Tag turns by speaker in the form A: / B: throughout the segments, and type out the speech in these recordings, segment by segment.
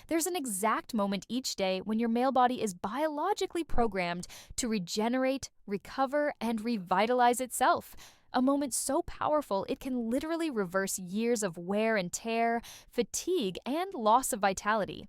A: There's an exact moment each day when your male body is biologically programmed to regenerate, recover, and revitalize itself. A moment so powerful it can literally reverse years of wear and tear, fatigue, and loss of vitality.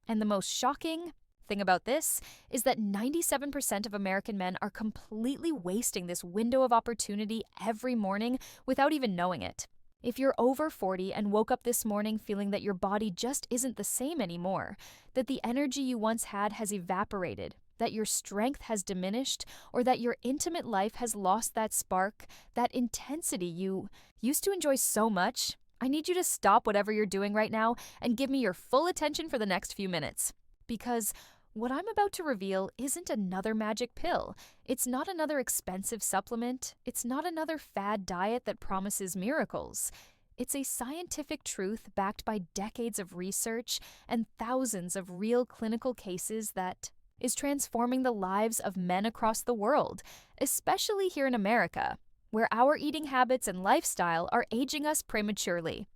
A: And the most shocking thing about this is that 97% of American men are completely wasting this window of opportunity every morning without even knowing it. If you're over 40 and woke up this morning feeling that your body just isn't the same anymore, that the energy you once had has evaporated, that your strength has diminished, or that your intimate life has lost that spark, that intensity you used to enjoy so much, I need you to stop whatever you're doing right now and give me your full attention for the next few minutes. Because what I'm about to reveal isn't another magic pill. It's not another expensive supplement. It's not another fad diet that promises miracles. It's a scientific truth backed by decades of research and thousands of real clinical cases that is transforming the lives of men across the world, especially here in America, where our eating habits and lifestyle are aging us prematurely.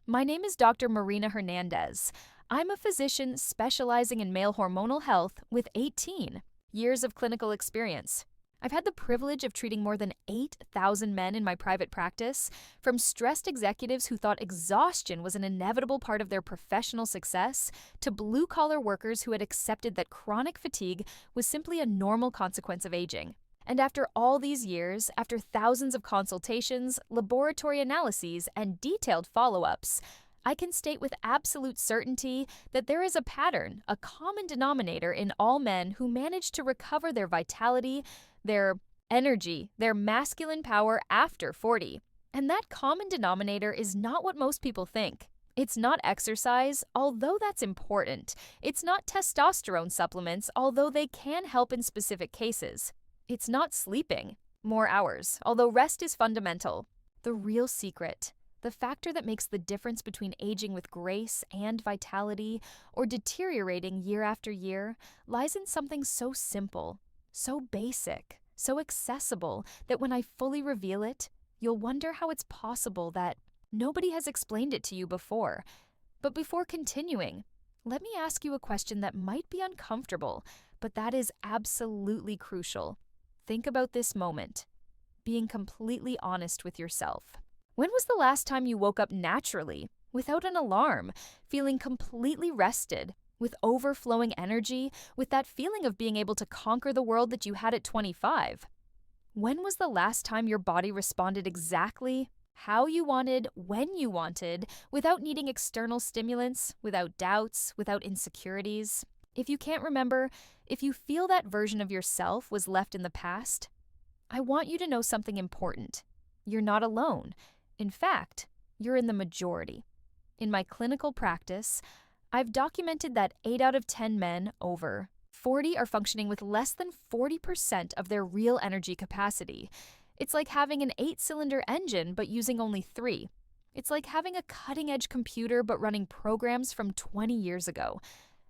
A: My name is Dr. Marina Hernandez. I'm a physician specializing in male hormonal health with 18 years of clinical experience. I've had the privilege of treating more than 8,000 men in my private practice, from stressed executives who thought exhaustion was an inevitable part of their professional success, to blue-collar workers who had accepted that chronic fatigue was simply a normal consequence of aging. And after all these years, after thousands of consultations, laboratory analyses, and detailed follow-ups, I can state with absolute certainty that there is a pattern, a common denominator in all men who manage to recover their vitality, their energy, their masculine power after 40. And that common denominator is not what most people think. It's not exercise, although that's important. It's not testosterone supplements, although they can help in specific cases. It's not sleeping more hours, although rest is fundamental. The real secret, the factor that makes the difference between aging with grace and vitality or deteriorating year after year, lies in something so simple, so basic, so accessible that when I fully reveal it, you'll wonder how it's possible that nobody has explained it to you before. But before continuing, let me ask you a question that might be uncomfortable, but that is absolutely crucial. Think about this moment, being completely honest with yourself. When was the last time you woke up naturally, without an alarm, feeling completely rested, with overflowing energy, with that feeling of being able to conquer the world that you had at 25? When was the last time your body responded exactly how you wanted, when you wanted, without needing external stimulants, without doubts, without insecurities? If you can't remember, if you feel that version of yourself was left in the past, I want you to know something important. You're not alone. In fact, you're in the majority. In my clinical practice, I've documented that 8 out of 10 men over 40 are functioning with less than 40% of their real energy capacity. It's like having an 8-cylinder engine but using only 3. It's like having a cutting-edge computer but running programs from 20 years ago.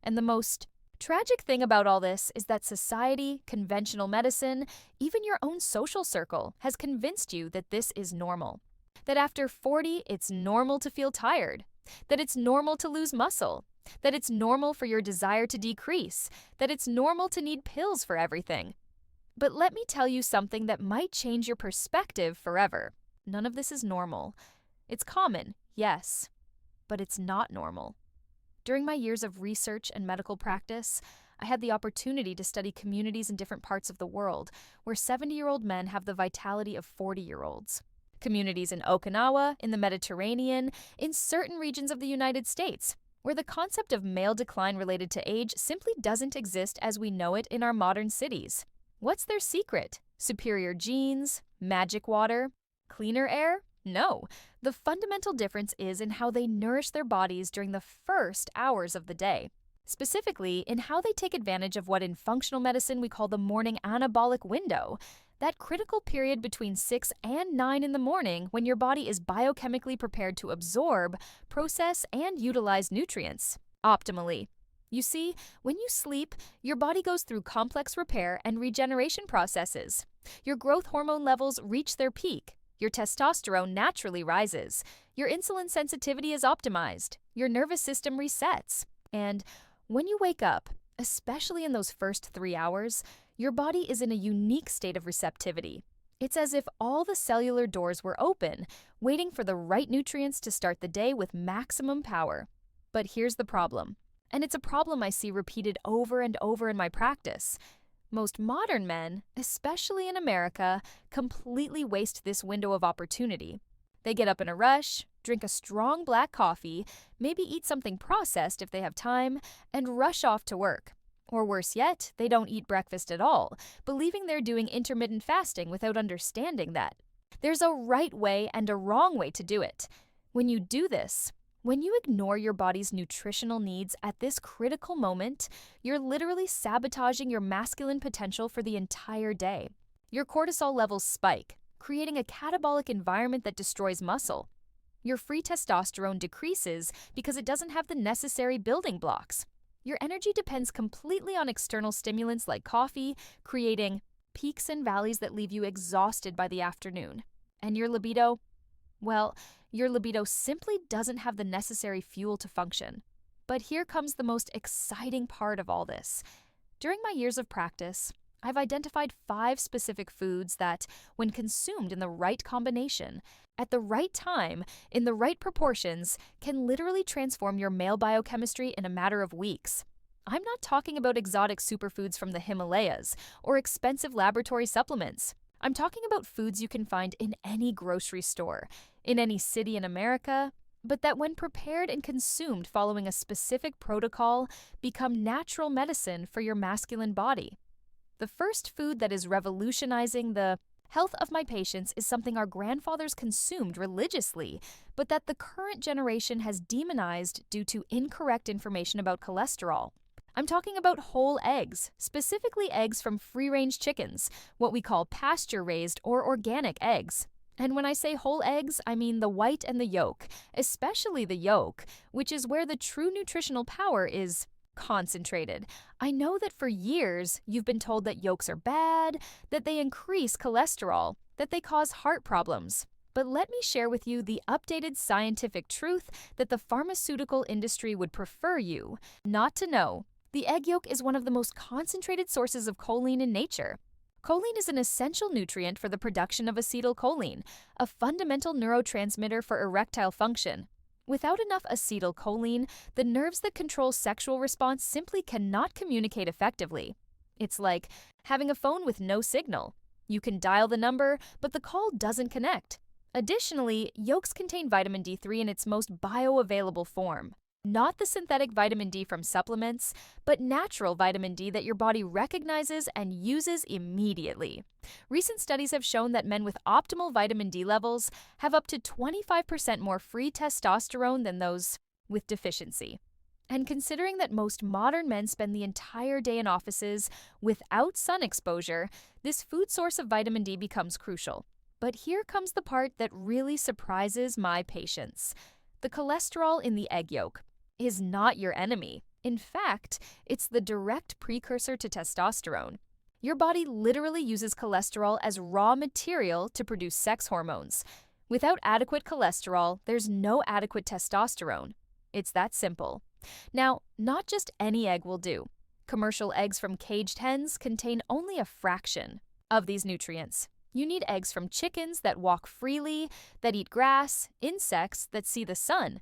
A: And the most tragic thing about all this is that society, conventional medicine, even your own social circle has convinced you that this is normal. That after 40, it's normal to feel tired, that it's normal to lose muscle, that it's normal for your desire to decrease, that it's normal to need pills for everything. But let me tell you something that might change your perspective forever. None of this is normal. It's common, yes, but it's not normal. During my years of research and medical practice, I had the opportunity to study communities in different parts of the world where 70-year-old men have the vitality of 40-year-olds. Communities in Okinawa, in the Mediterranean, in certain regions of the United States, where the concept of male decline related to age simply doesn't exist as we know it in our modern cities. What's their secret? Superior genes? Magic water? Cleaner air? No. The fundamental difference is in how they nourish their bodies during the first hours of the day. Specifically, in how they take advantage of what in functional medicine we call the morning anabolic window, that critical period between 6 and 9 in the morning when your body is biochemically prepared to absorb, process, and utilize nutrients optimally. You see, when you sleep, your body goes through complex repair and regeneration processes. Your growth hormone levels reach their peak. Your testosterone naturally rises. Your insulin sensitivity is optimized. Your nervous system resets. And when you wake up, especially in those first 3 hours, your body is in a unique state of receptivity. It's as if all the cellular doors were open, waiting for the right nutrients to start the day with maximum power. But here's the problem, and it's a problem I see repeated over and over in my practice. Most modern men, especially in America, completely waste this window of opportunity. They get up in a rush, drink a strong black coffee, maybe eat something processed if they have time, and rush off to work. Or worse yet, they don't eat breakfast at all, believing they're doing intermittent fasting without understanding that. There's a right way and a wrong way to do it. When you do this, when you ignore your body's nutritional needs at this critical moment, you're literally sabotaging your masculine potential for the entire day. Your cortisol levels spike, creating a catabolic environment that destroys muscle. Your free testosterone decreases because it doesn't have the necessary building blocks. Your energy depends completely on external stimulants like coffee, creating peaks and valleys that leave you exhausted by the afternoon. And your libido? Well, your libido simply doesn't have the necessary fuel to function. But here comes the most exciting part of all this. During my years of practice, I've identified 5 specific foods that, when consumed in the right combination, at the right time, in the right proportions, can literally transform your male biochemistry in a matter of weeks. I'm not talking about exotic superfoods from the Himalayas or expensive laboratory supplements. I'm talking about foods you can find in any grocery store, in any city in America, but that when prepared and consumed following a specific protocol, become natural medicine for your masculine body. The first food that is revolutionizing the health of my patients is something our grandfathers consumed religiously, but that the current generation has demonized due to incorrect information about cholesterol. I'm talking about whole eggs, specifically eggs from free-range chickens, what we call pasture-raised or organic eggs. And when I say whole eggs, I mean the white and the yolk, especially the yolk, which is where the true nutritional power is concentrated. I know that for years you've been told that yolks are bad, that they increase cholesterol, that they cause heart problems. But let me share with you the updated scientific truth that the pharmaceutical industry would prefer you not to know. The egg yolk is one of the most concentrated sources of choline in nature. Choline is an essential nutrient for the production of acetylcholine, a fundamental neurotransmitter for erectile function. Without enough acetylcholine, the nerves that control sexual response simply cannot communicate effectively. It's like having a phone with no signal. You can dial the number, but the call doesn't connect. Additionally, yolks contain vitamin D3 in its most bioavailable form. Not the synthetic vitamin D from supplements, but natural vitamin D that your body recognizes and uses immediately. Recent studies have shown that men with optimal vitamin D levels have up to 25% more free testosterone than those with deficiency. And considering that most modern men spend the entire day in offices without sun exposure, this food source of vitamin D becomes crucial. But here comes the part that really surprises my patients. The cholesterol in the egg yolk is not your enemy. In fact, it's the direct precursor to testosterone. Your body literally uses cholesterol as raw material to produce sex hormones. Without adequate cholesterol, there's no adequate testosterone. It's that simple. Now, not just any egg will do. Commercial eggs from caged hens contain only a fraction of these nutrients. You need eggs from chickens that walk freely, that eat grass, insects that see the sun.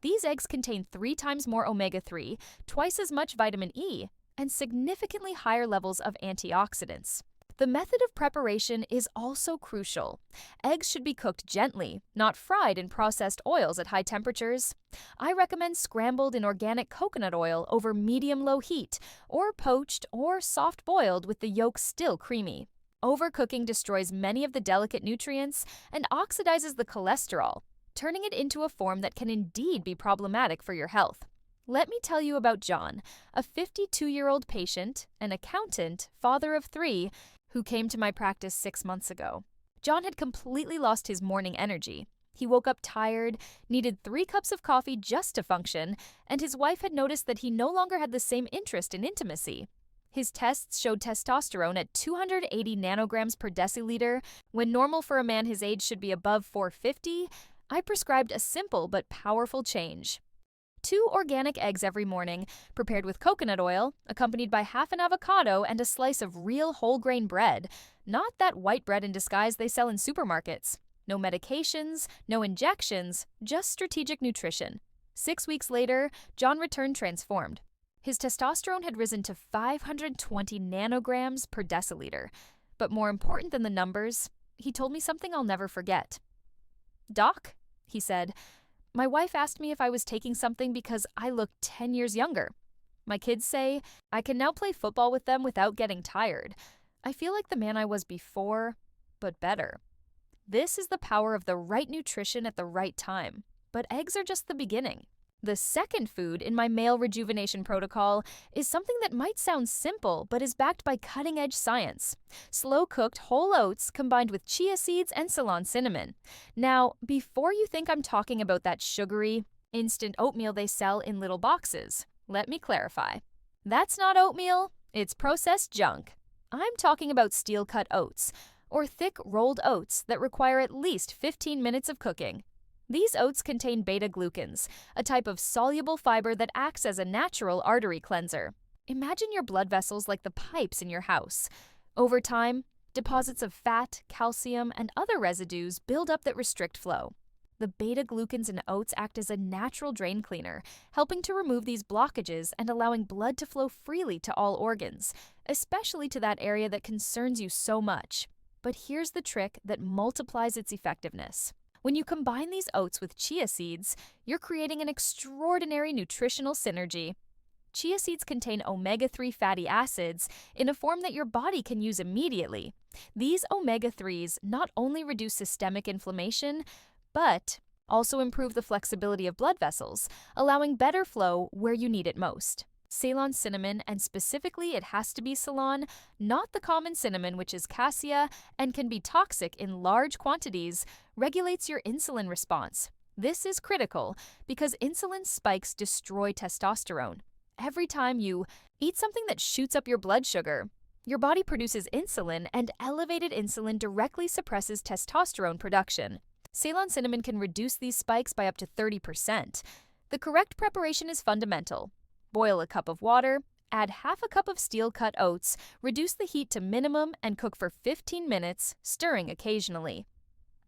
A: These eggs contain 3 times more omega-3, twice as much vitamin E, and significantly higher levels of antioxidants. The method of preparation is also crucial. Eggs should be cooked gently, not fried in processed oils at high temperatures. I recommend scrambled in organic coconut oil over medium-low heat, or poached or soft-boiled with the yolk still creamy. Overcooking destroys many of the delicate nutrients and oxidizes the cholesterol, turning it into a form that can indeed be problematic for your health. Let me tell you about John, a 52-year-old patient, an accountant, father of 3, who came to my practice 6 months ago. John had completely lost his morning energy. He woke up tired, needed 3 cups of coffee just to function, and his wife had noticed that he no longer had the same interest in intimacy. His tests showed testosterone at 280 nanograms per deciliter, when normal for a man his age should be above 450. I prescribed a simple but powerful change. 2 organic eggs every morning, prepared with coconut oil, accompanied by half an avocado and a slice of real whole grain bread, not that white bread in disguise they sell in supermarkets. No medications, no injections, just strategic nutrition. 6 weeks later, John returned transformed. His testosterone had risen to 520 nanograms per deciliter. But more important than the numbers, he told me something I'll never forget. "Doc," he said, "my wife asked me if I was taking something because I look 10 years younger. My kids say I can now play football with them without getting tired. I feel like the man I was before, but better." This is the power of the right nutrition at the right time. But eggs are just the beginning. The second food in my male rejuvenation protocol is something that might sound simple, but is backed by cutting-edge science. Slow-cooked whole oats combined with chia seeds and Ceylon cinnamon. Now, before you think I'm talking about that sugary, instant oatmeal they sell in little boxes, let me clarify. That's not oatmeal, it's processed junk. I'm talking about steel-cut oats, or thick rolled oats that require at least 15 minutes of cooking. These oats contain beta-glucans, a type of soluble fiber that acts as a natural artery cleanser. Imagine your blood vessels like the pipes in your house. Over time, deposits of fat, calcium, and other residues build up that restrict flow. The beta-glucans in oats act as a natural drain cleaner, helping to remove these blockages and allowing blood to flow freely to all organs, especially to that area that concerns you so much. But here's the trick that multiplies its effectiveness. When you combine these oats with chia seeds, you're creating an extraordinary nutritional synergy. Chia seeds contain omega-3 fatty acids in a form that your body can use immediately. These omega-3s not only reduce systemic inflammation, but also improve the flexibility of blood vessels, allowing better flow where you need it most. Ceylon cinnamon, and specifically it has to be Ceylon, not the common cinnamon which is cassia and can be toxic in large quantities, regulates your insulin response. This is critical because insulin spikes destroy testosterone. Every time you eat something that shoots up your blood sugar, your body produces insulin, and elevated insulin directly suppresses testosterone production. Ceylon cinnamon can reduce these spikes by up to 30%. The correct preparation is fundamental. Boil a cup of water, add half a cup of steel-cut oats, reduce the heat to minimum, and cook for 15 minutes, stirring occasionally.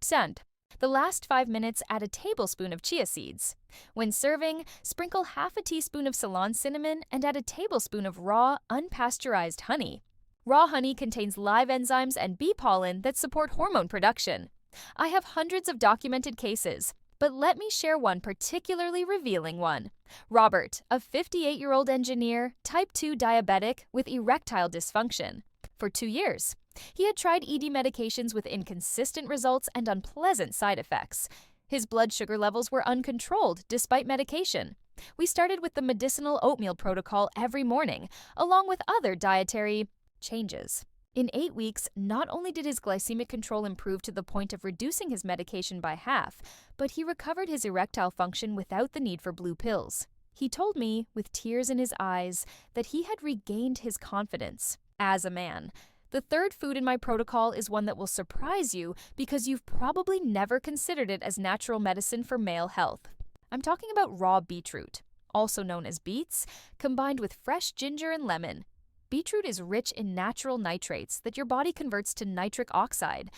A: Send. The last 5 minutes, add a tablespoon of chia seeds. When serving, sprinkle half a teaspoon of Ceylon cinnamon and add a tablespoon of raw, unpasteurized honey. Raw honey contains live enzymes and bee pollen that support hormone production. I have hundreds of documented cases, but let me share one particularly revealing one. Robert, a 58-year-old engineer, type 2 diabetic with erectile dysfunction. For 2 years, he had tried ED medications with inconsistent results and unpleasant side effects. His blood sugar levels were uncontrolled despite medication. We started with the medicinal oatmeal protocol every morning, along with other dietary changes. In 8 weeks, not only did his glycemic control improve to the point of reducing his medication by half, but he recovered his erectile function without the need for blue pills. He told me, with tears in his eyes, that he had regained his confidence as a man. The third food in my protocol is one that will surprise you because you've probably never considered it as natural medicine for male health. I'm talking about raw beetroot, also known as beets, combined with fresh ginger and lemon. Beetroot is rich in natural nitrates that your body converts to nitric oxide.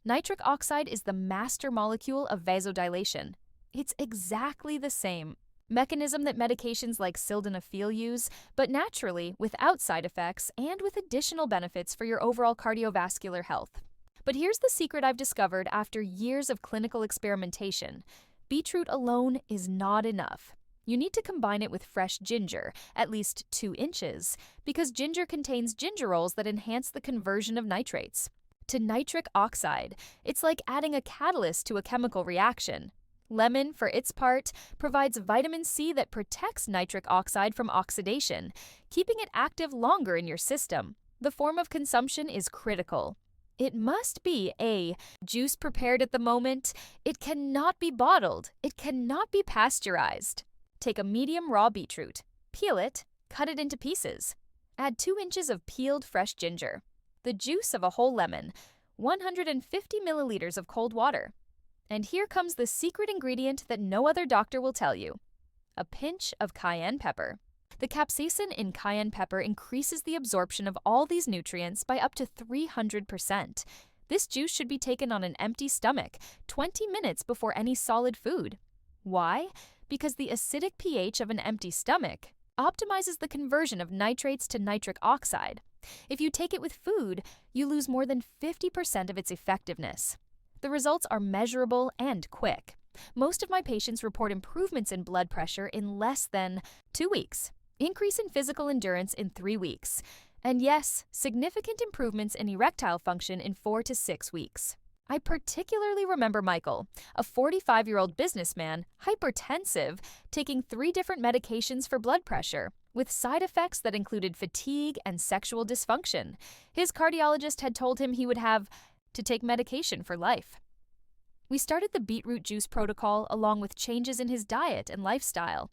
A: Nitric oxide is the master molecule of vasodilation. It's exactly the same mechanism that medications like sildenafil use, but naturally, without side effects and with additional benefits for your overall cardiovascular health. But here's the secret I've discovered after years of clinical experimentation. Beetroot alone is not enough. You need to combine it with fresh ginger, at least 2 inches, because ginger contains gingerols that enhance the conversion of nitrates to nitric oxide. It's like adding a catalyst to a chemical reaction. Lemon, for its part, provides vitamin C that protects nitric oxide from oxidation, keeping it active longer in your system. The form of consumption is critical. It must be a juice prepared at the moment. It cannot be bottled. It cannot be pasteurized. Take a medium raw beetroot, peel it, cut it into pieces. Add 2 inches of peeled fresh ginger, the juice of a whole lemon, 150 milliliters of cold water. And here comes the secret ingredient that no other doctor will tell you. a pinch of cayenne pepper. The capsaicin in cayenne pepper increases the absorption of all these nutrients by up to 300%. This juice should be taken on an empty stomach, 20 minutes before any solid food. Why? Because the acidic pH of an empty stomach optimizes the conversion of nitrates to nitric oxide. If you take it with food, you lose more than 50% of its effectiveness. The results are measurable and quick. Most of my patients report improvements in blood pressure in less than 2 weeks, increase in physical endurance in 3 weeks, and yes, significant improvements in erectile function in 4 to 6 weeks. I particularly remember Michael, a 45-year-old businessman, hypertensive, taking 3 different medications for blood pressure, with side effects that included fatigue and sexual dysfunction. His cardiologist had told him he would have to take medication for life. We started the beetroot juice protocol along with changes in his diet and lifestyle.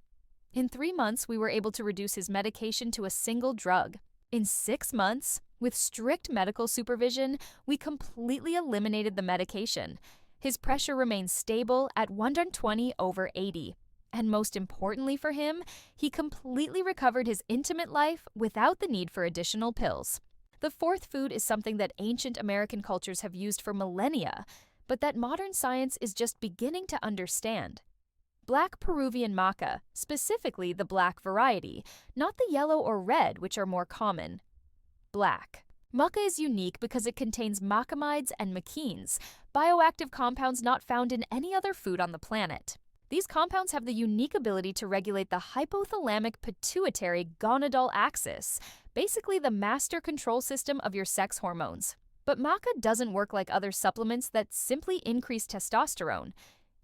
A: In 3 months, we were able to reduce his medication to a single drug. In 6 months, with strict medical supervision, we completely eliminated the medication. His pressure remained stable at 120/80. And most importantly for him, he completely recovered his intimate life without the need for additional pills. The 4th food is something that ancient American cultures have used for millennia, but that modern science is just beginning to understand. Black Peruvian maca, specifically the black variety, not the yellow or red, which are more common. Black. Maca is unique because it contains macamides and maquines, bioactive compounds not found in any other food on the planet. These compounds have the unique ability to regulate the hypothalamic pituitary gonadal axis, basically the master control system of your sex hormones. But maca doesn't work like other supplements that simply increase testosterone.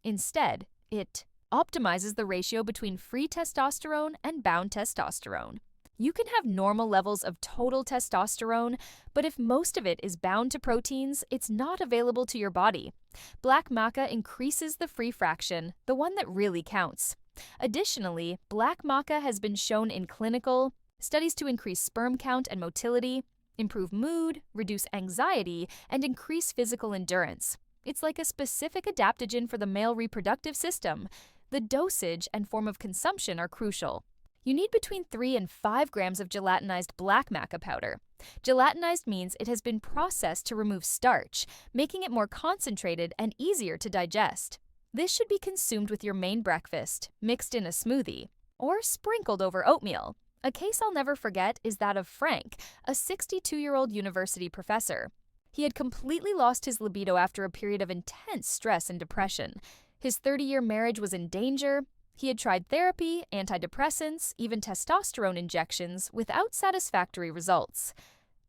A: Instead, it optimizes the ratio between free testosterone and bound testosterone. You can have normal levels of total testosterone, but if most of it is bound to proteins, it's not available to your body. Black maca increases the free fraction, the one that really counts. Additionally, black maca has been shown in clinical studies to increase sperm count and motility, improve mood, reduce anxiety, and increase physical endurance. It's like a specific adaptogen for the male reproductive system. The dosage and form of consumption are crucial. You need between 3 and 5 grams of gelatinized black maca powder. Gelatinized means it has been processed to remove starch, making it more concentrated and easier to digest. This should be consumed with your main breakfast, mixed in a smoothie, or sprinkled over oatmeal. A case I'll never forget is that of Frank, a 62-year-old university professor. He had completely lost his libido after a period of intense stress and depression. His 30-year marriage was in danger. He had tried therapy, antidepressants, even testosterone injections without satisfactory results.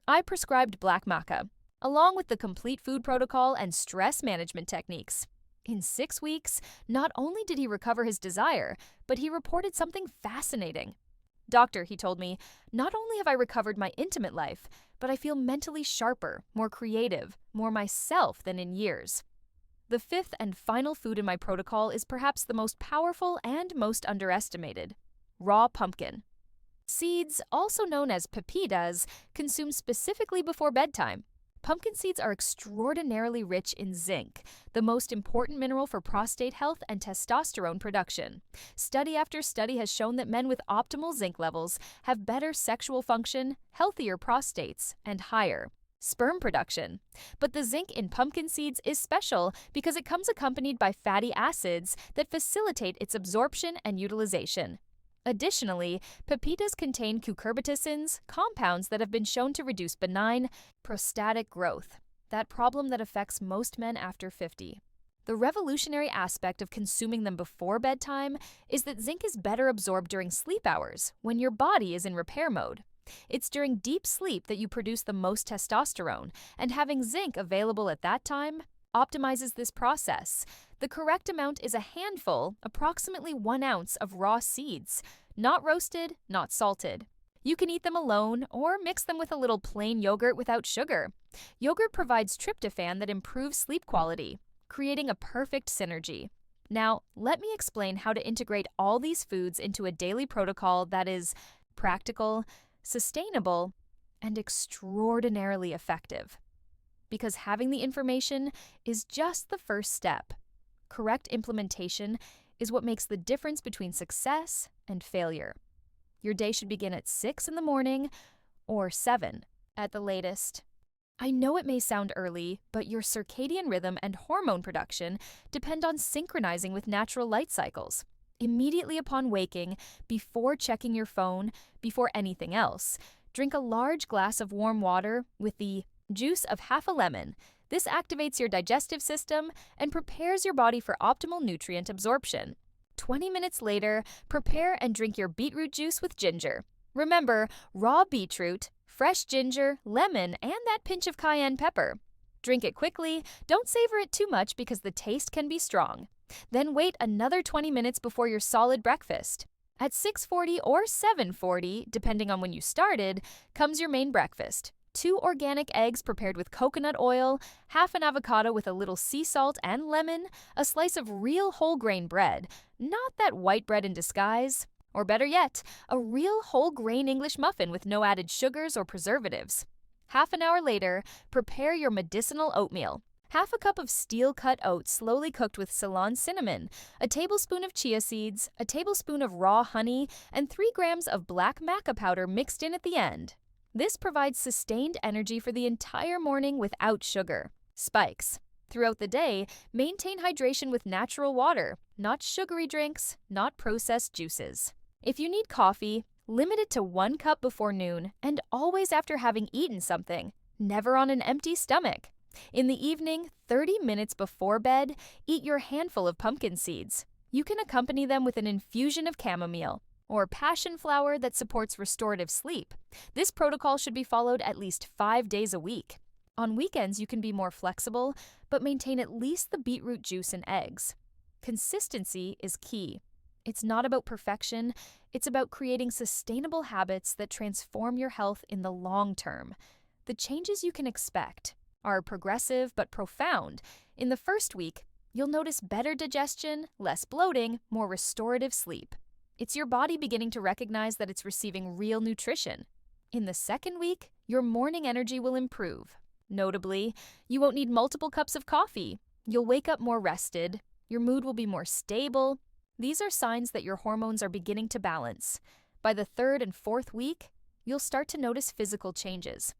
A: I prescribed black maca, along with the complete food protocol and stress management techniques. In 6 weeks, not only did he recover his desire, but he reported something fascinating. "Doctor," he told me, "not only have I recovered my intimate life, but I feel mentally sharper, more creative, more myself than in years." The 5th and final food in my protocol is perhaps the most powerful and most underestimated: raw pumpkin. Seeds, also known as pepitas, consumed specifically before bedtime. Pumpkin seeds are extraordinarily rich in zinc, the most important mineral for prostate health and testosterone production. Study after study has shown that men with optimal zinc levels have better sexual function, healthier prostates, and higher sperm production. But the zinc in pumpkin seeds is special because it comes accompanied by fatty acids that facilitate its absorption and utilization. Additionally, pepitas contain cucurbitacins, compounds that have been shown to reduce benign prostatic growth, that problem that affects most men after 50. The revolutionary aspect of consuming them before bedtime is that zinc is better absorbed during sleep hours, when your body is in repair mode. It's during deep sleep that you produce the most testosterone, and having zinc available at that time optimizes this process. The correct amount is a handful, approximately 1 ounce, of raw seeds, not roasted, not salted. You can eat them alone or mix them with a little plain yogurt without sugar. Yogurt provides tryptophan that improves sleep quality, creating a perfect synergy. Now, let me explain how to integrate all these foods into a daily protocol that is practical, sustainable, and extraordinarily effective. Because having the information is just the first step. Correct implementation is what makes the difference between success and failure. Your day should begin at 6 in the morning or 7 at the latest. I know it may sound early, but your circadian rhythm and hormone production depend on synchronizing with natural light cycles. Immediately upon waking, before checking your phone, before anything else, drink a large glass of warm water with the juice of half a lemon. This activates your digestive system and prepares your body for optimal nutrient absorption. 20 minutes later, prepare and drink your beetroot juice with ginger. Remember, raw beetroot, fresh ginger, lemon, and that pinch of cayenne pepper. Drink it quickly, don't savor it too much because the taste can be strong. Then wait another 20 minutes before your solid breakfast. At 6:40 or 7:40, depending on when you started, comes your main breakfast. 2 organic eggs prepared with coconut oil, half an avocado with a little sea salt and lemon, a slice of real whole grain bread, not that white bread in disguise, or better yet, a real whole grain English muffin with no added sugars or preservatives. Half an hour later, prepare your medicinal oatmeal. Half a cup of steel-cut oats slowly cooked with Ceylon cinnamon, a tablespoon of chia seeds, a tablespoon of raw honey, and 3 grams of black maca powder mixed in at the end. This provides sustained energy for the entire morning without sugar. Spikes. Throughout the day, maintain hydration with natural water, not sugary drinks, not processed juices. If you need coffee, limit it to 1 cup before noon and always after having eaten something, never on an empty stomach. In the evening, 30 minutes before bed, eat your handful of pumpkin seeds. You can accompany them with an infusion of chamomile or passion flower that supports restorative sleep. This protocol should be followed at least 5 days a week. On weekends, you can be more flexible, but maintain at least the beetroot juice and eggs. Consistency is key. It's not about perfection, it's about creating sustainable habits that transform your health in the long term. The changes you can expect are progressive but profound. In the first week, you'll notice better digestion, less bloating, more restorative sleep. It's your body beginning to recognize that it's receiving real nutrition. In the second week, your morning energy will improve. Notably, you won't need multiple cups of coffee. You'll wake up more rested. Your mood will be more stable. These are signs that your hormones are beginning to balance. By the 3rd and 4th week, you'll start to notice physical changes.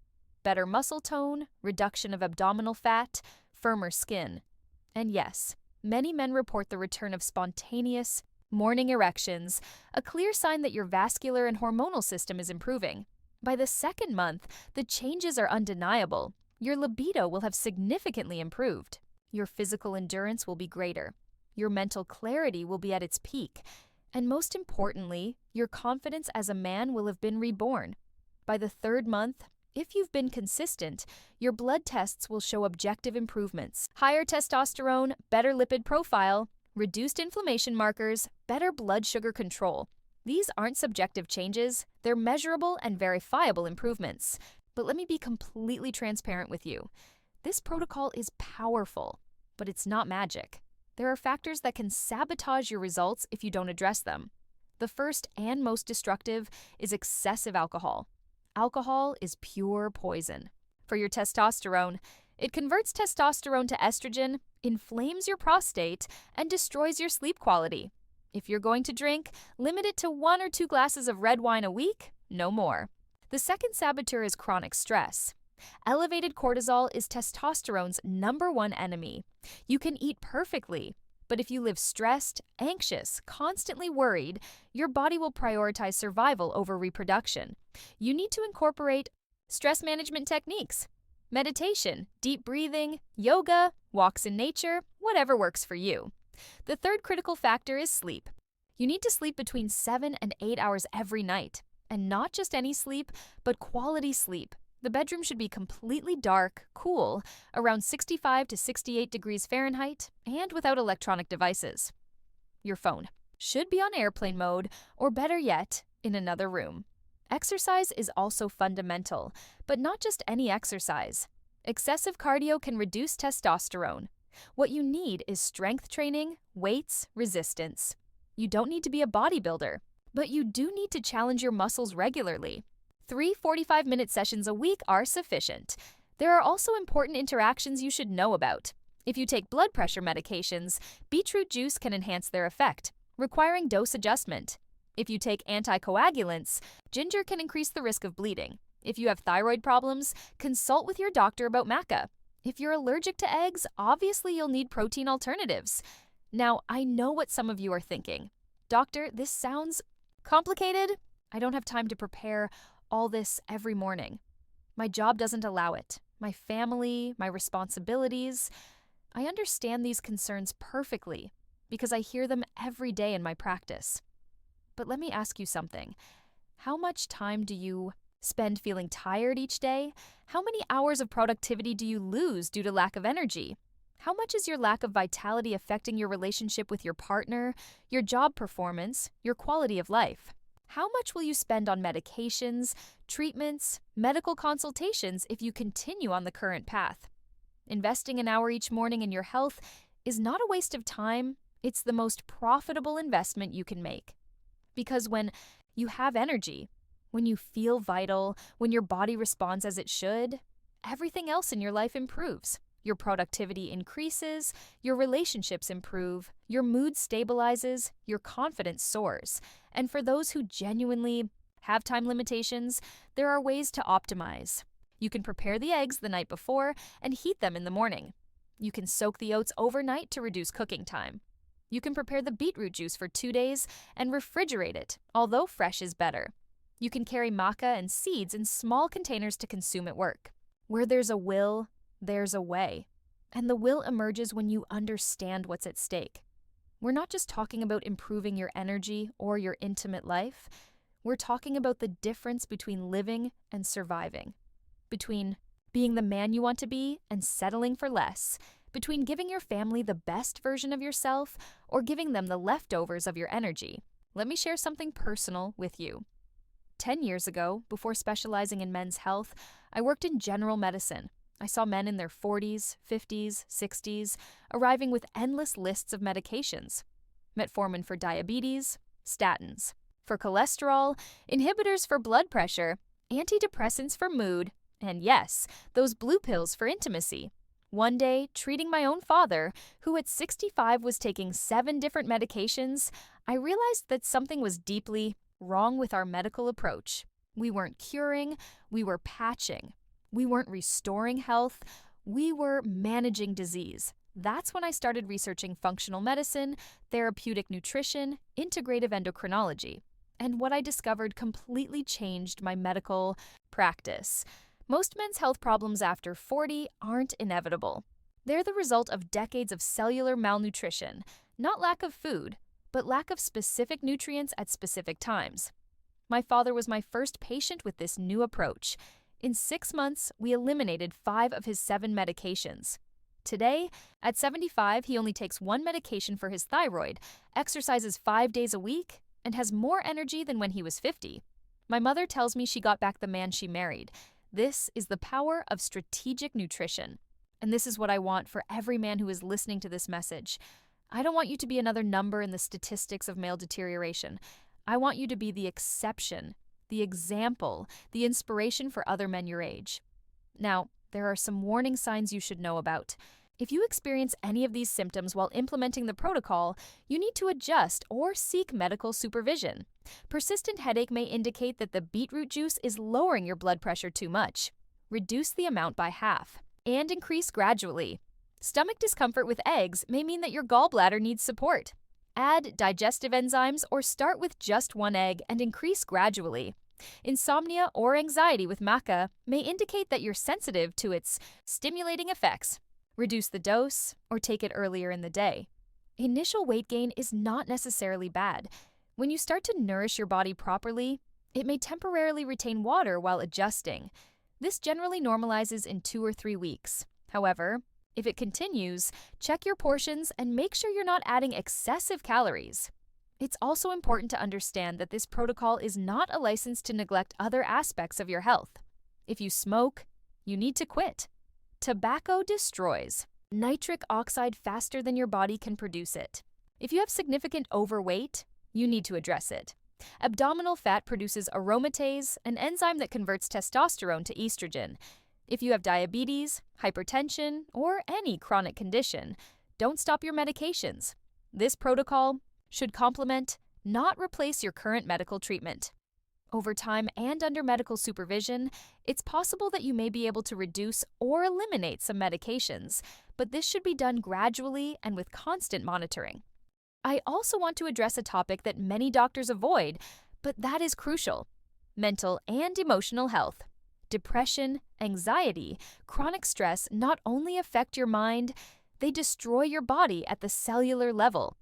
A: Better muscle tone, reduction of abdominal fat, firmer skin. And yes, many men report the return of spontaneous morning erections, a clear sign that your vascular and hormonal system is improving. By the 2nd month, the changes are undeniable. Your libido will have significantly improved. Your physical endurance will be greater. Your mental clarity will be at its peak. And most importantly, your confidence as a man will have been reborn. By the 3rd month, if you've been consistent, your blood tests will show objective improvements. Higher testosterone, better lipid profile, reduced inflammation markers, better blood sugar control. These aren't subjective changes, they're measurable and verifiable improvements. But let me be completely transparent with you. This protocol is powerful, but it's not magic. There are factors that can sabotage your results if you don't address them. The first and most destructive is excessive alcohol. Alcohol is pure poison. For your testosterone, it converts testosterone to estrogen, inflames your prostate, and destroys your sleep quality. If you're going to drink, limit it to 1 or 2 glasses of red wine a week, no more. The second saboteur is chronic stress. Elevated cortisol is testosterone's #1 enemy. You can eat perfectly, but if you live stressed, anxious, constantly worried, your body will prioritize survival over reproduction. You need to incorporate stress management techniques, meditation, deep breathing, yoga, walks in nature, whatever works for you. The third critical factor is sleep. You need to sleep between 7 and 8 hours every night, and not just any sleep, but quality sleep. The bedroom should be completely dark, cool, around 65 to 68 degrees Fahrenheit, and without electronic devices. Your phone should be on airplane mode, or better yet, in another room. Exercise is also fundamental, but not just any exercise. Excessive cardio can reduce testosterone. What you need is strength training, weights, resistance. You don't need to be a bodybuilder, but you do need to challenge your muscles regularly. 3 45-minute sessions a week are sufficient. There are also important interactions you should know about. If you take blood pressure medications, beetroot juice can enhance their effect, requiring dose adjustment. If you take anticoagulants, ginger can increase the risk of bleeding. If you have thyroid problems, consult with your doctor about maca. If you're allergic to eggs, obviously you'll need protein alternatives. Now, I know what some of you are thinking. Doctor, this sounds complicated. I don't have time to prepare all this every morning. My job doesn't allow it. My family, my responsibilities. I understand these concerns perfectly because I hear them every day in my practice. But let me ask you something. How much time do you spend feeling tired each day? How many hours of productivity do you lose due to lack of energy? How much is your lack of vitality affecting your relationship with your partner, your job performance, your quality of life? How much will you spend on medications, treatments, medical consultations if you continue on the current path? Investing an hour each morning in your health is not a waste of time. It's the most profitable investment you can make. Because when you have energy, when you feel vital, when your body responds as it should, everything else in your life improves. Your productivity increases, your relationships improve, your mood stabilizes, your confidence soars. And for those who genuinely have time limitations, there are ways to optimize. You can prepare the eggs the night before and heat them in the morning. You can soak the oats overnight to reduce cooking time. You can prepare the beetroot juice for 2 days and refrigerate it, although fresh is better. You can carry maca and seeds in small containers to consume at work. Where there's a will, there's a way. And the will emerges when you understand what's at stake. We're not just talking about improving your energy or your intimate life. We're talking about the difference between living and surviving. Between being the man you want to be and settling for less. Between giving your family the best version of yourself or giving them the leftovers of your energy. Let me share something personal with you. 10 years ago, before specializing in men's health, I worked in general medicine. I saw men in their 40s, 50s, 60s, arriving with endless lists of medications. Metformin for diabetes, statins. For cholesterol, inhibitors for blood pressure, antidepressants for mood, and yes, those blue pills for intimacy. One day, treating my own father, who at 65 was taking 7 different medications, I realized that something was deeply wrong with our medical approach. We weren't curing, we were patching. We weren't restoring health, we were managing disease. That's when I started researching functional medicine, therapeutic nutrition, integrative endocrinology. And what I discovered completely changed my medical practice. Most men's health problems after 40 aren't inevitable. They're the result of decades of cellular malnutrition, not lack of food, but lack of specific nutrients at specific times. My father was my first patient with this new approach. In 6 months, we eliminated 5 of his 7 medications. Today, at 75, he only takes 1 medication for his thyroid, exercises 5 days a week, and has more energy than when he was 50. My mother tells me she got back the man she married. This is the power of strategic nutrition. And this is what I want for every man who is listening to this message. I don't want you to be another number in the statistics of male deterioration. I want you to be the exception, the example, the inspiration for other men your age. Now, there are some warning signs you should know about. If you experience any of these symptoms while implementing the protocol, you need to adjust or seek medical supervision. Persistent headache may indicate that the beetroot juice is lowering your blood pressure too much. Reduce the amount by half and increase gradually. Stomach discomfort with eggs may mean that your gallbladder needs support. Add digestive enzymes or start with just 1 egg and increase gradually. Insomnia or anxiety with maca may indicate that you're sensitive to its stimulating effects. Reduce the dose or take it earlier in the day. Initial weight gain is not necessarily bad. When you start to nourish your body properly, it may temporarily retain water while adjusting. This generally normalizes in 2 or 3 weeks. However, if it continues, check your portions and make sure you're not adding excessive calories. It's also important to understand that this protocol is not a license to neglect other aspects of your health. If you smoke, you need to quit. Tobacco destroys nitric oxide faster than your body can produce it. If you have significant overweight, you need to address it. Abdominal fat produces aromatase, an enzyme that converts testosterone to estrogen. If you have diabetes, hypertension, or any chronic condition, don't stop your medications. This protocol should complement, not replace your current medical treatment. Over time and under medical supervision, it's possible that you may be able to reduce or eliminate some medications, but this should be done gradually and with constant monitoring. I also want to address a topic that many doctors avoid, but that is crucial: mental and emotional health. Depression, anxiety, chronic stress not only affect your mind, they destroy your body at the cellular level.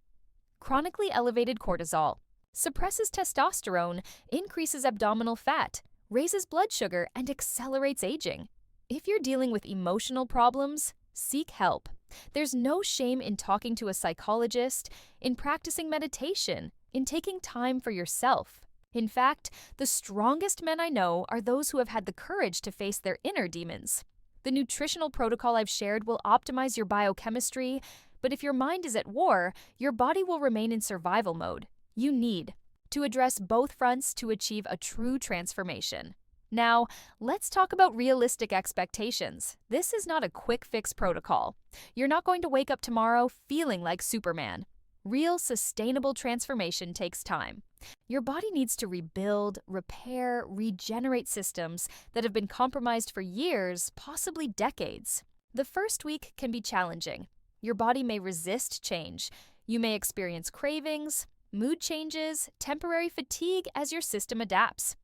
A: Chronically elevated cortisol suppresses testosterone, increases abdominal fat, raises blood sugar, and accelerates aging. If you're dealing with emotional problems, seek help. There's no shame in talking to a psychologist, in practicing meditation, in taking time for yourself. In fact, the strongest men I know are those who have had the courage to face their inner demons. The nutritional protocol I've shared will optimize your biochemistry, but if your mind is at war, your body will remain in survival mode. You need to address both fronts to achieve a true transformation. Now, let's talk about realistic expectations. This is not a quick fix protocol. You're not going to wake up tomorrow feeling like Superman. Real, sustainable transformation takes time. Your body needs to rebuild, repair, regenerate systems that have been compromised for years, possibly decades. The first week can be challenging. Your body may resist change. You may experience cravings, mood changes, temporary fatigue as your system adapts.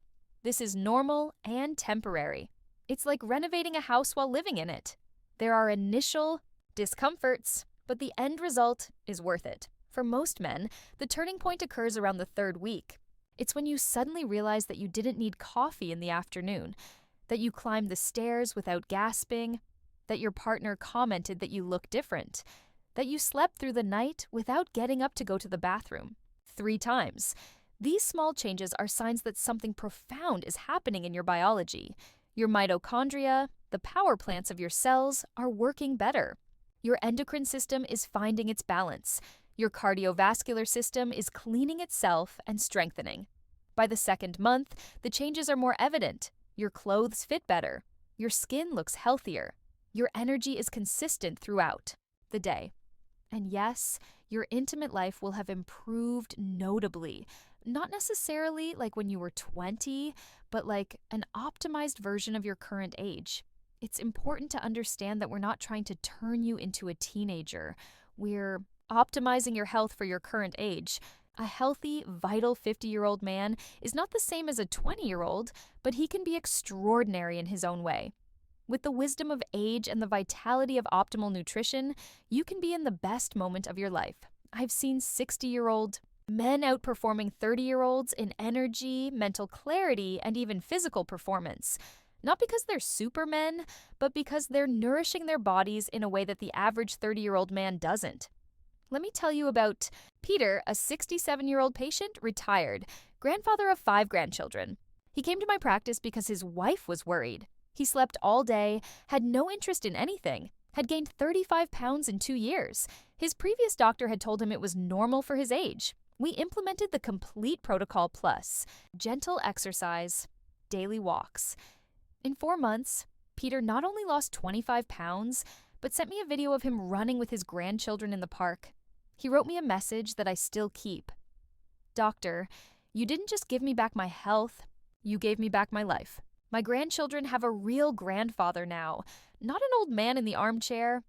A: This is normal and temporary. It's like renovating a house while living in it. There are initial discomforts, but the end result is worth it. For most men, the turning point occurs around the third week. It's when you suddenly realize that you didn't need coffee in the afternoon, that you climbed the stairs without gasping, that your partner commented that you look different, that you slept through the night without getting up to go to the bathroom 3 times. These small changes are signs that something profound is happening in your biology. Your mitochondria, the power plants of your cells, are working better. Your endocrine system is finding its balance. Your cardiovascular system is cleaning itself and strengthening. By the second month, the changes are more evident. Your clothes fit better. Your skin looks healthier. Your energy is consistent throughout the day. And yes, your intimate life will have improved notably. Not necessarily like when you were 20, but like an optimized version of your current age. It's important to understand that we're not trying to turn you into a teenager. We're optimizing your health for your current age. A healthy, vital 50-year-old man is not the same as a 20-year-old, but he can be extraordinary in his own way. With the wisdom of age and the vitality of optimal nutrition, you can be in the best moment of your life. I've seen 60-year-old men outperforming 30-year-olds in energy, mental clarity, and even physical performance. Not because they're supermen, but because they're nourishing their bodies in a way that the average 30-year-old man doesn't. Let me tell you about Peter, a 67-year-old patient, retired, grandfather of 5 grandchildren. He came to my practice because his wife was worried. He slept all day, had no interest in anything, had gained 35 pounds in 2 years. His previous doctor had told him it was normal for his age. We implemented the complete protocol plus gentle exercise, daily walks. In 4 months, Peter not only lost 25 pounds, but sent me a video of him running with his grandchildren in the park. He wrote me a message that I still keep. "Doctor, you didn't just give me back my health, you gave me back my life. My grandchildren have a real grandfather now, not an old man in the armchair."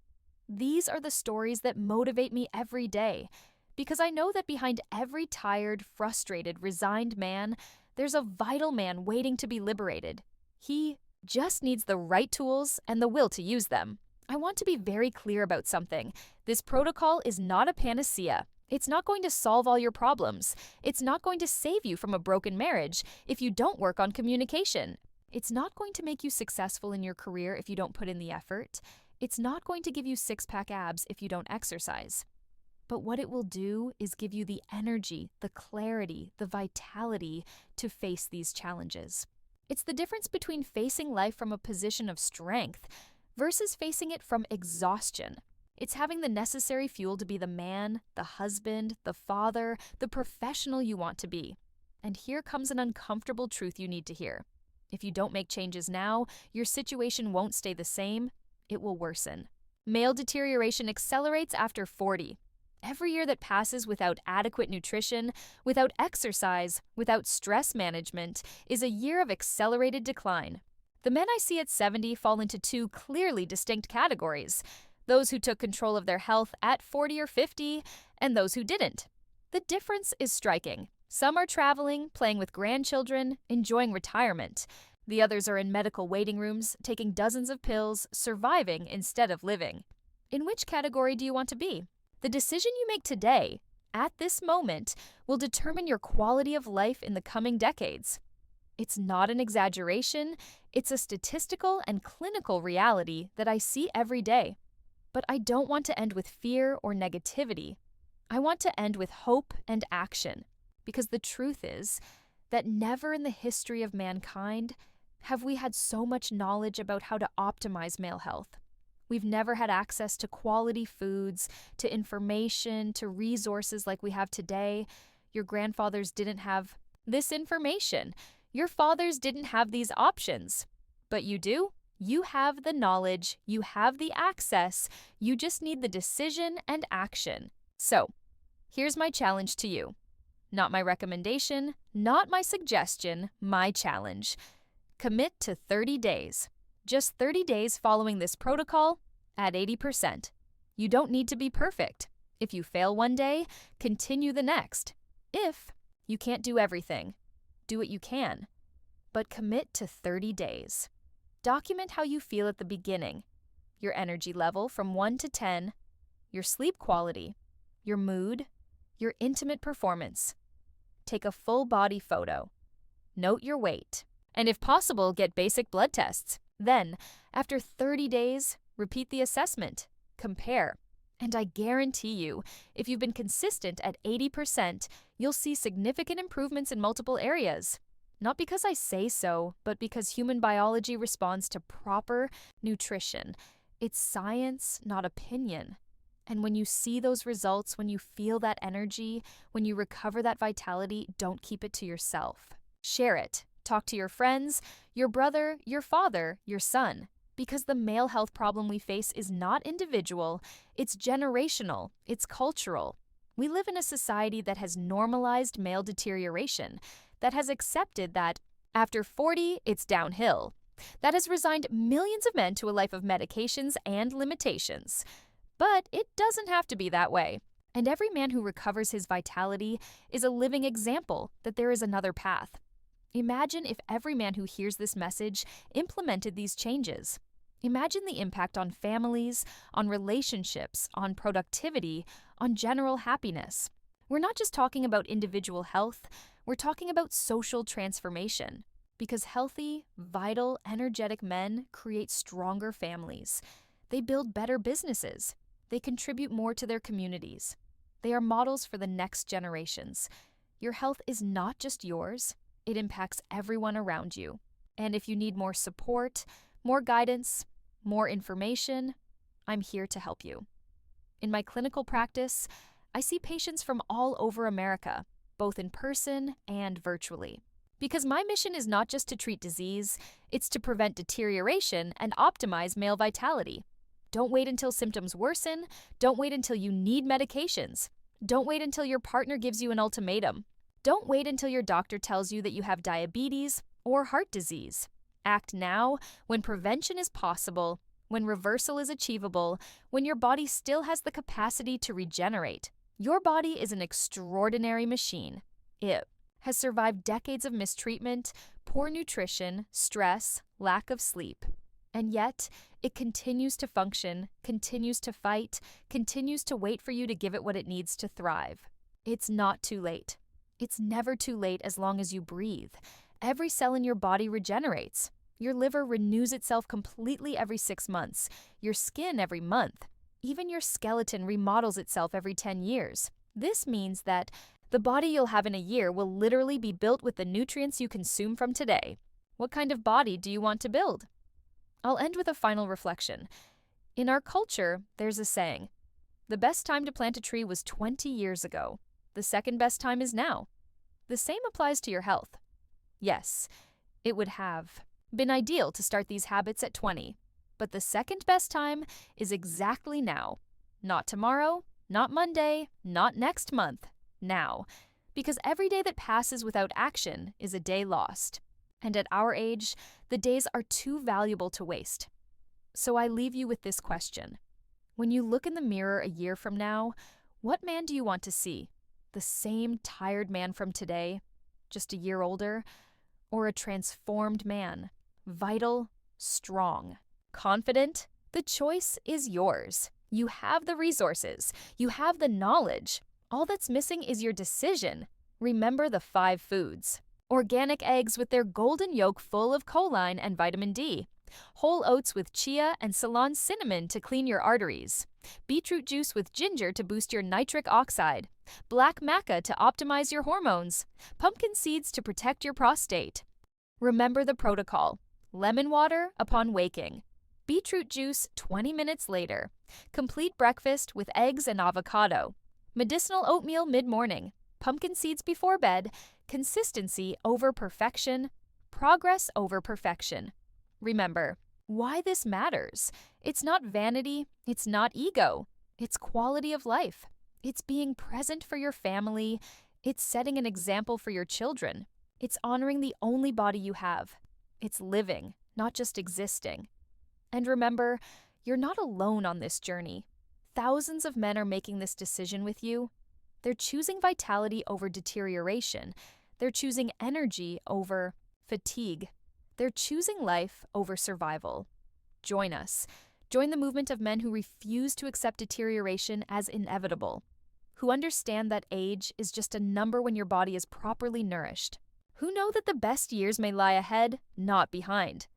A: These are the stories that motivate me every day, because I know that behind every tired, frustrated, resigned man, there's a vital man waiting to be liberated. He just needs the right tools and the will to use them. I want to be very clear about something. This protocol is not a panacea. It's not going to solve all your problems. It's not going to save you from a broken marriage if you don't work on communication. It's not going to make you successful in your career if you don't put in the effort. It's not going to give you 6-pack abs if you don't exercise. But what it will do is give you the energy, the clarity, the vitality to face these challenges. It's the difference between facing life from a position of strength versus facing it from exhaustion. It's having the necessary fuel to be the man, the husband, the father, the professional you want to be. And here comes an uncomfortable truth you need to hear. If you don't make changes now, your situation won't stay the same, it will worsen. Male deterioration accelerates after 40. Every year that passes without adequate nutrition, without exercise, without stress management, is a year of accelerated decline. The men I see at 70 fall into two clearly distinct categories: those who took control of their health at 40 or 50, and those who didn't. The difference is striking. Some are traveling, playing with grandchildren, enjoying retirement. The others are in medical waiting rooms, taking dozens of pills, surviving instead of living. In which category do you want to be? The decision you make today, at this moment, will determine your quality of life in the coming decades. It's not an exaggeration, it's a statistical and clinical reality that I see every day. But I don't want to end with fear or negativity. I want to end with hope and action, because the truth is that never in the history of mankind have we had so much knowledge about how to optimize male health. We've never had access to quality foods, to information, to resources like we have today. Your grandfathers didn't have this information. Your fathers didn't have these options. But you do. You have the knowledge, you have the access, you just need the decision and action. So, here's my challenge to you. Not my recommendation, not my suggestion, my challenge. Commit to 30 days. Just 30 days following this protocol at 80%. You don't need to be perfect. If you fail one day, continue the next. If you can't do everything, do what you can. But commit to 30 days. Document how you feel at the beginning, your energy level from 1 to 10, your sleep quality, your mood, your intimate performance. Take a full body photo. Note your weight. And if possible, get basic blood tests. Then, after 30 days, repeat the assessment. Compare. And I guarantee you, if you've been consistent at 80%, you'll see significant improvements in multiple areas. Not because I say so, but because human biology responds to proper nutrition. It's science, not opinion. And when you see those results, when you feel that energy, when you recover that vitality, don't keep it to yourself. Share it. Talk to your friends, your brother, your father, your son. Because the male health problem we face is not individual, it's generational, it's cultural. We live in a society that has normalized male deterioration, that has accepted that after 40, it's downhill, that has resigned millions of men to a life of medications and limitations. But it doesn't have to be that way. And every man who recovers his vitality is a living example that there is another path. Imagine if every man who hears this message implemented these changes. Imagine the impact on families, on relationships, on productivity, on general happiness. We're not just talking about individual health, we're talking about social transformation. Because healthy, vital, energetic men create stronger families. They build better businesses. They contribute more to their communities. They are models for the next generations. Your health is not just yours, it impacts everyone around you. And if you need more support, more guidance, more information, I'm here to help you. In my clinical practice, I see patients from all over America, both in person and virtually. Because my mission is not just to treat disease, it's to prevent deterioration and optimize male vitality. Don't wait until symptoms worsen. Don't wait until you need medications. Don't wait until your partner gives you an ultimatum. Don't wait until your doctor tells you that you have diabetes or heart disease. Act now when prevention is possible, when reversal is achievable, when your body still has the capacity to regenerate. Your body is an extraordinary machine. It has survived decades of mistreatment, poor nutrition, stress, lack of sleep. And yet, it continues to function, continues to fight, continues to wait for you to give it what it needs to thrive. It's not too late. It's never too late as long as you breathe. Every cell in your body regenerates. Your liver renews itself completely every 6 months, your skin every month. Even your skeleton remodels itself every 10 years. This means that the body you'll have in a year will literally be built with the nutrients you consume from today. What kind of body do you want to build? I'll end with a final reflection. In our culture, there's a saying, the best time to plant a tree was 20 years ago. The second best time is now. The same applies to your health. Yes, It would have been ideal to start these habits at 20, but the second best time is exactly now. Not tomorrow, not Monday, not next month. Now. Because every day that passes without action is a day lost. And at our age, the days are too valuable to waste. So I leave you with this question. When you look in the mirror a year from now, what man do you want to see? The same tired man from today, just a year older? Or a transformed man, vital, strong, confident? The choice is yours. You have the resources. You have the knowledge. All that's missing is your decision. Remember the 5 foods. Organic eggs with their golden yolk full of choline and vitamin D. Whole oats with chia and Ceylon cinnamon to clean your arteries. Beetroot juice with ginger to boost your nitric oxide. Black maca to optimize your hormones. Pumpkin seeds to protect your prostate. Remember the protocol. Lemon water upon waking. Beetroot juice 20 minutes later. Complete breakfast with eggs and avocado. Medicinal oatmeal mid-morning. Pumpkin seeds before bed. Consistency over perfection. Progress over perfection. Remember, why this matters. It's not vanity. It's not ego. It's quality of life. It's being present for your family. It's setting an example for your children. It's honoring the only body you have. It's living, not just existing. And remember, you're not alone on this journey. Thousands of men are making this decision with you. They're choosing vitality over deterioration. They're choosing energy over fatigue. They're choosing life over survival. Join us. Join the movement of men who refuse to accept deterioration as inevitable, who understand that age is just a number when your body is properly nourished, who know that the best years may lie ahead, not behind.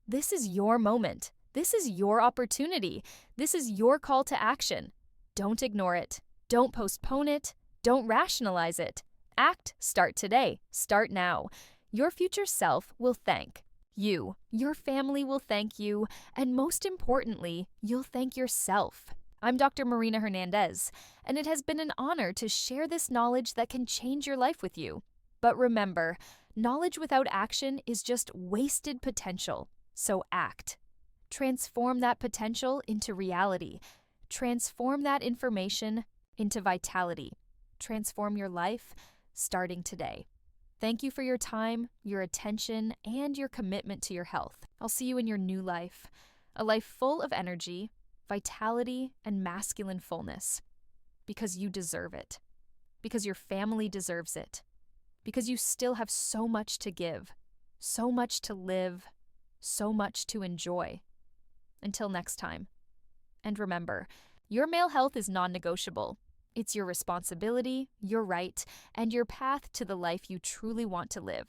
A: This is your moment. This is your opportunity. This is your call to action. Don't ignore it. Don't postpone it. Don't rationalize it. Act. Start today. Start now. Your future self will thank you. Your family will thank you. And most importantly, you'll thank yourself. I'm Dr. Marina Hernandez, and it has been an honor to share this knowledge that can change your life with you. But remember, knowledge without action is just wasted potential. So act. Transform that potential into reality. Transform that information into vitality. Transform your life starting today. Thank you for your time, your attention, and your commitment to your health. I'll see you in your new life, a life full of energy, vitality, and masculine fullness. Because you deserve it. Because your family deserves it. Because you still have so much to give, so much to live, so much to enjoy. Until next time. And remember, your male health is non-negotiable. It's your responsibility, your right, and your path to the life you truly want to live.